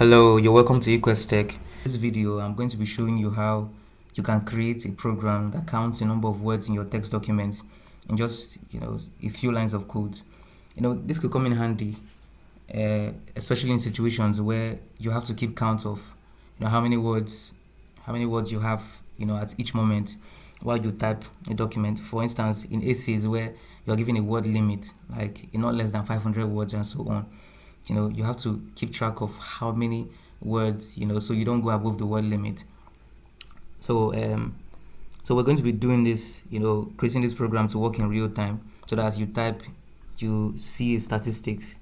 Hello, you're welcome to Equest Tech. In this video, I'm going to be showing you how you can create a program that counts the number of words in your text documents in just a few lines of code. This could come in handy, especially in situations where you have to keep count of how many words you have at each moment while you type a document. For instance, in essays where you're given a word limit, like not less than 500 words and so on. You have to keep track of how many words, so you don't go above the word limit. So we're going to be doing this, creating this program to work in real time, so that as you type, you see statistics.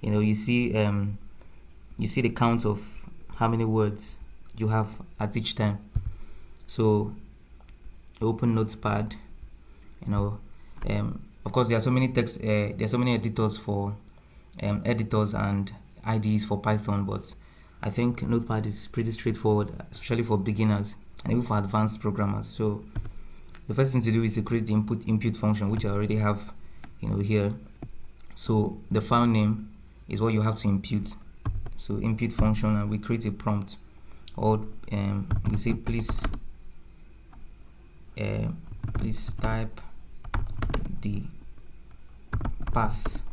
You see the count of how many words you have at each time. So open Notepad. Of course, there are so many editors for editors and IDEs for Python, but I think Notepad is pretty straightforward, especially for beginners and even for advanced programmers. So the first thing to do is to create the input function, which I already have here. So the file name is what you have to impute. So input function, and we create a prompt, or we say please type the path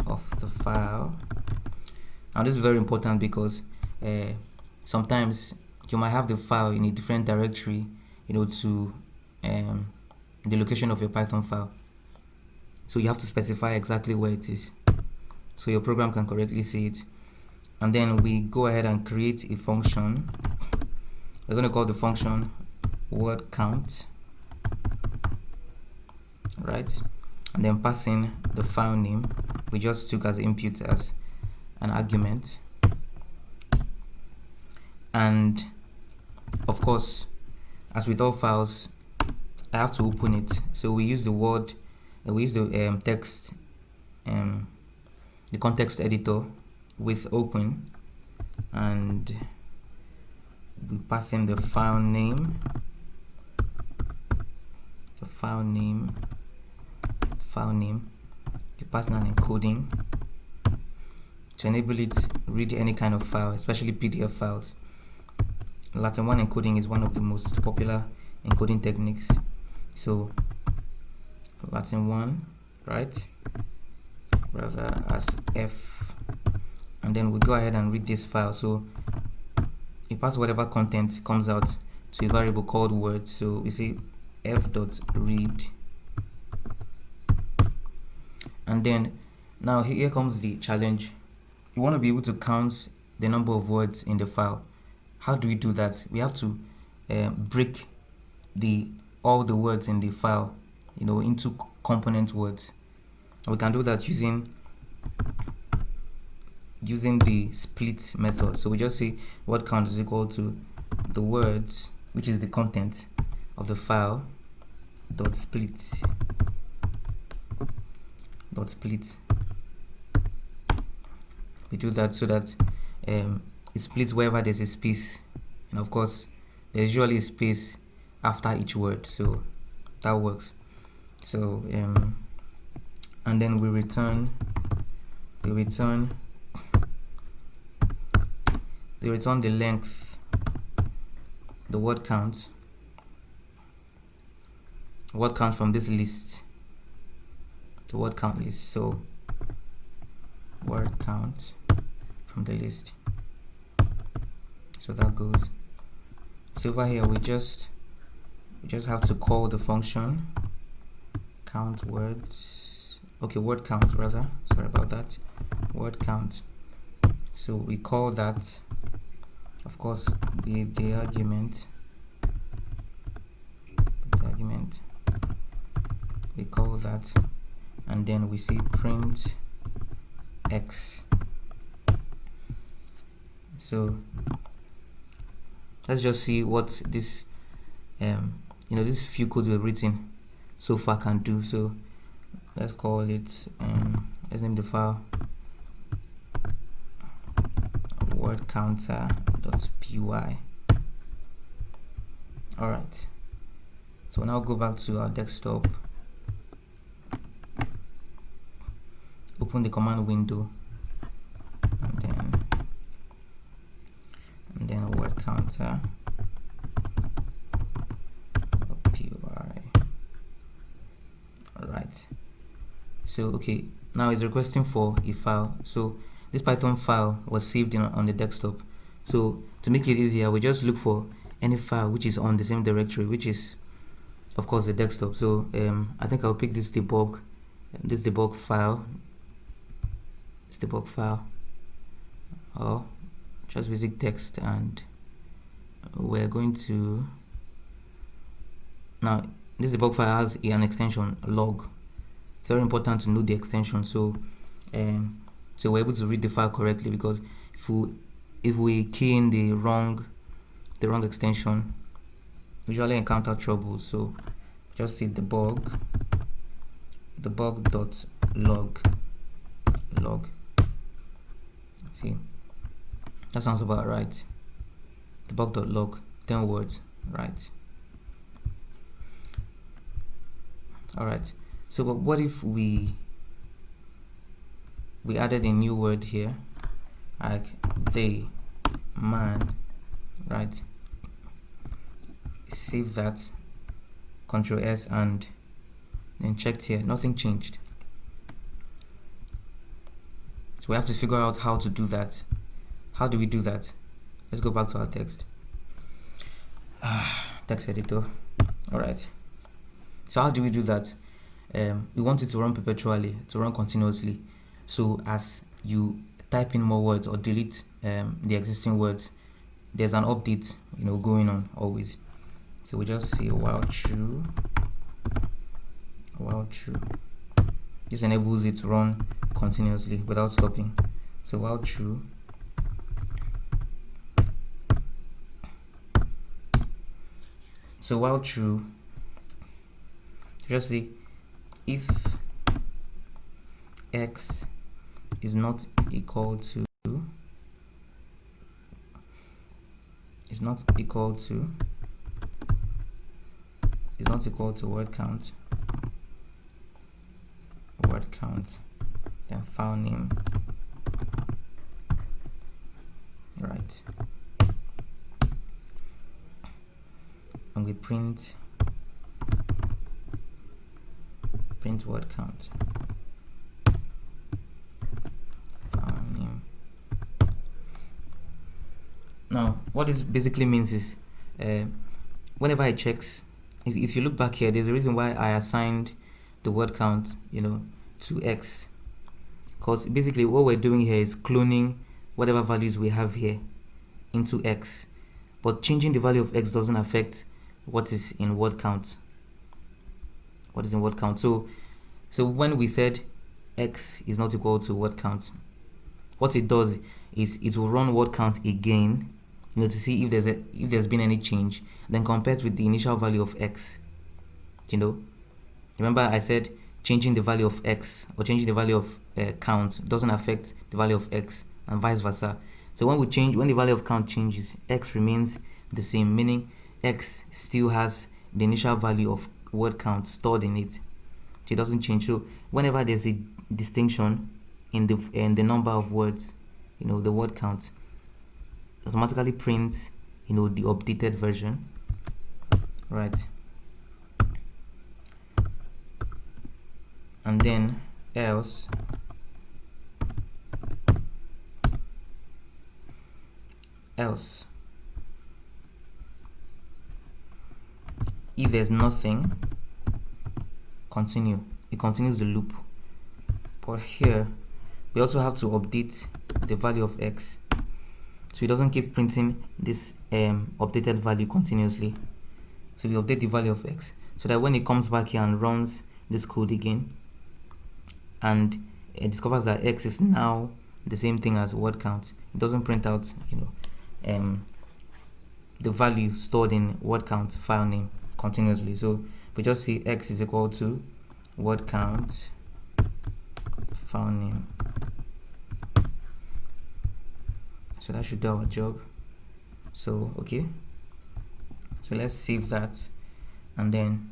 of the file. Now this is very important because sometimes you might have the file in a different directory to the location of your Python file, so you have to specify exactly where it is so your program can correctly see it. And then we go ahead and create a function. We're going to call the function word count, right? And then pass in the file name we just took as input as an argument. And of course, as with all files, I have to open it. So we use the text, the context editor with open, and we pass in the file name, you pass in an encoding to enable it read any kind of file, especially PDF files. Latin 1 encoding is one of the most popular encoding techniques. So Latin 1, right, rather as F, and then we go ahead and read this file. So you pass whatever content comes out to a variable called word. So we say f.read, and then now here comes the challenge. You want to be able to count the number of words in the file. How do we do that? We have to break all the words in the file into component words. And we can do that using the split method. So we just say word count is equal to the words, which is the content of the file, dot split. We do that so that it splits wherever there's a space, and of course there's usually a space after each word, so that works. So and then we return the length, the word count from this list, the word count list. So word count from the list. So that goes. So over here we just have to call the function count words. Okay, word count rather. Sorry about that. Word count. So we call that, of course, the argument. We call that, and then we say print x. So let's just see what this this few codes we've written so far can do. So let's call it let's name the file word counter.py. all right, so now go back to our desktop, open the command window, and then So okay, now it's requesting for a file. So this Python file was saved on the desktop. So to make it easier, we just look for any file which is on the same directory, which is of course the desktop. So I think I'll pick this debug file, or just basic text, and we're going to, now this debug file has an extension log. It's very important to know the extension, so we're able to read the file correctly, because if we key in the wrong extension, we usually encounter trouble. So just say debug.log. See, that sounds about right. Debug.log, 10 words, right? All right. So, but what if we added a new word here, like they, man, right? Save that, Control S, and then checked here, nothing changed. So we have to figure out how to do that. How do we do that? Let's go back to our text. Text editor. All right. So how do we do that? We want it to run perpetually, to run continuously. So as you type in more words or delete the existing words, there's an update, going on always. So we just say while true. This enables it to run continuously without stopping. So while true. Just say if x is not equal to word count, then file name, right? And we print word count, file name. Now what this basically means is whenever I checks, if you look back here, there's a reason why I assigned the word count to x, because basically what we're doing here is cloning whatever values we have here into x, but changing the value of x doesn't affect what is in word count. So when we said x is not equal to word count, what it does is it will run word count again, to see if there's been any change, then compared with the initial value of x. Remember I said changing the value of x or changing the value of count doesn't affect the value of x, and vice versa. So when the value of count changes, x remains the same, meaning x still has the initial value of word count stored in it. So it doesn't change. So whenever there's a distinction in the number of words, the word count automatically prints the updated version, right? And then else if there's nothing, continue. It continues the loop. But here we also have to update the value of x, so it doesn't keep printing this updated value continuously. So we update the value of x so that when it comes back here and runs this code again, and it discovers that x is now the same thing as word count, it doesn't print out the value stored in word count file name continuously. So we just say x is equal to word count file name. So that should do our job. So okay, so let's save that and then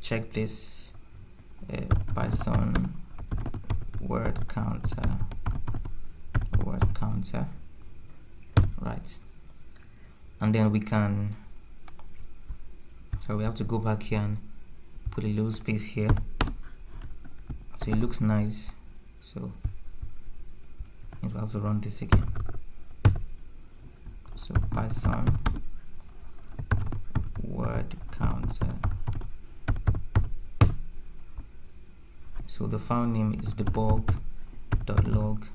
check this Python word counter, right? And then we can, so we have to go back here and put a little space here so it looks nice. So it will have to run this again. So Python word counter. So the file name is debug.log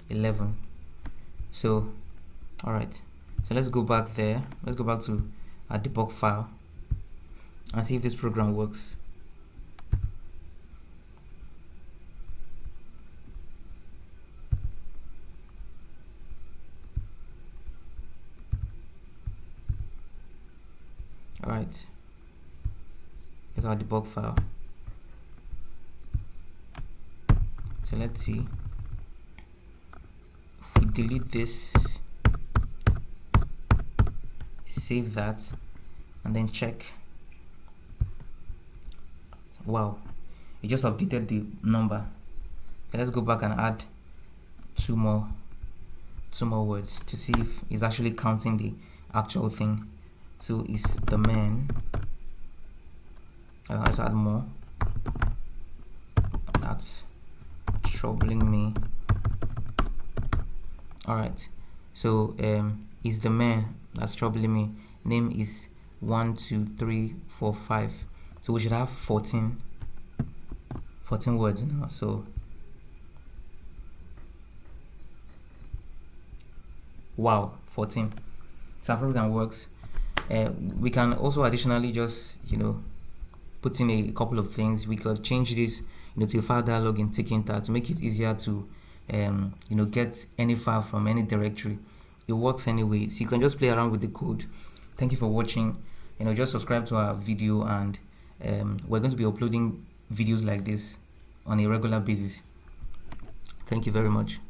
11. So alright, so let's go back there. Let's go back to our debug file and see if this program works. Alright, here's our debug file. So let's see. If we delete this, save that, and then check. Wow, it just updated the number. Okay, let's go back and add two more words to see if it's actually counting the actual thing. So it's the man. Let's add more. That's troubling me. Alright, so is the man that's troubling me. Name is 1 2 3 4 5. So we should have 14 words now. So wow, 14. So our program works. We can also additionally just put in a couple of things. We could change this to a file dialog in Tkinter to make it easier to get any file from any directory. It works anyway, so you can just play around with the code. Thank you for watching. Just subscribe to our video, and we're going to be uploading videos like this on a regular basis. Thank you very much.